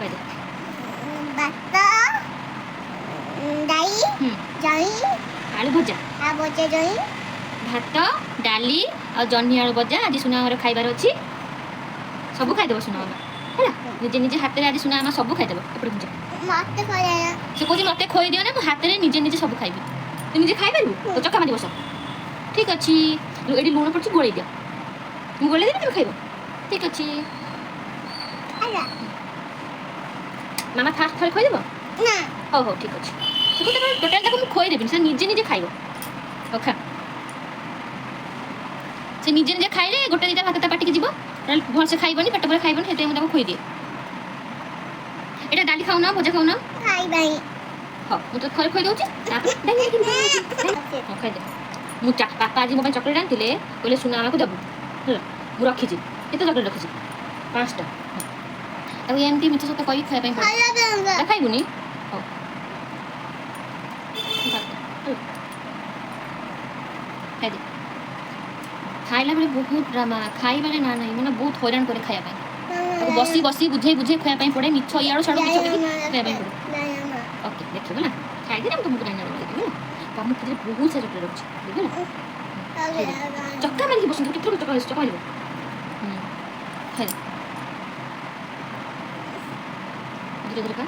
କହିଦେ। ଭାତ ଡାଲି ଜହ୍ନି ଆଳୁ ଭଜା ଜହ୍ନି ଭାତ ଡାଲି ଆଉ ଜହ୍ନି ଆଳୁ ଭଜା ଆଜି ସୁନା ଘରେ ଖାଇବାର ଅଛି। ସବୁ ଖାଇଦେବ ସୁନା ମାମା ହେଲା। ନିଜେ ନିଜେ ହାତରେ ଆଜି ସୁନା ମାମା ସବୁ ଖାଇଦେବ। ଏପଟେ ବୁଝା ମତେ ଖୋଇଦେନା। ସେ କହୁଛି ମତେ ଖୋଇଦିଅ ନା ମୁଁ ହାତରେ ନିଜେ ନିଜେ ସବୁ ଖାଇବି। ତୁ ନିଜେ ଖାଇପାରିବୁ ତ ଚକା ମାରି ବସ। ଠିକ୍ ଅଛି ଏଠି ଲୁଣ ପଡ଼ିଛି ଗୋଳେଇ ଦିଅ। ମୁଁ ଗୋଳେଇ ଦେବି ତମେ ଖାଇବ। ଠିକ୍ ଅଛି ମାମା ଫାଷ୍ଟ ଥରେ ଖୋଇଦେବ। ନା ହଉ ହଉ ଠିକ୍ ଅଛି। ସେ କହୁଛି ଟୋଟାଲ୍ ତାକୁ ମୁଁ ଖୋଇଦେବିନି ସେ ନିଜେ ନିଜେ ଖାଇବ। ହଉ ଖା। ସେ ନିଜେ ନିଜେ ଖାଇଲେ ଗୋଟେ ଦୁଇଟା ଭାତ ତା ପାଟିକି ଯିବ। ତାହେଲେ ଭଲସେ ଖାଇବନି ପେଟ ଭରେ ଖାଇବନି। ସେଥିପାଇଁ ମୁଁ ତାକୁ ଖୋଇଦିଏ। ଏଇଟା ଡାଲି ଖାଉନ ଭଜା ଖାଉନ। ଖାଇବାଇ ହଉ ମୁଁ ତ ଥରେ ଖୋଇଦେଉଛି ତାପରେ ହଁ ଖାଇଦେ। ମୁଁ ବାପା ଆଜି ମୋ ପାଇଁ ଚକୋଲେଟ୍ ଆଣିଥିଲେ କହିଲେ ସୁନା ମାମାକୁ ଦେବୁ ହେଲା। ମୁଁ ରଖିଛି କେତେ ଚକୋଲେଟ୍ ରଖିଛି 5ଟା। ତାକୁ ଏମିତି ମିଛ ସତ କହିକି ଖାଇବା ପାଇଁ ପଡ଼ିବ। ଖାଇବୁନି ହଉ ଖାଇଦେ। ଖାଇଲା ବେଳେ ବହୁତ ଡ୍ରାମା ଖାଇବାରେ ନା ନାହିଁ ମାନେ ବହୁତ ହଇରାଣ করে ଖାଇବା ପାଇଁ। ତାକୁ ବସି ବସି ବୁଝେଇ ବୁଝେଇ ଖାଇବା ପାଇଁ ପଡ଼େ। ମିଛ ଇଆଡ଼ୁ ସିଆଡ଼ୁ ମିଛ ଖାଇବା ପାଇଁ ପଡ଼େ। ଓକେ ଦେଖିବୁ ହେଲା ଖାଇଦେଲେ ମୁଁ ତୁମକୁ ରାନ୍ନା କରିଦେବି ହେଲା। ଆମ ପାଖରେ ବହୁତ ସାରା ଚକୋଲେଟ୍ ଅଛି ହେଲା। ଚକା ମାରିକି ବସନ୍ତୁ କେତେ ଚକା ମାରିବ। ଖାଇଦେ ଧୀରେ ଧୀରେ ଖା।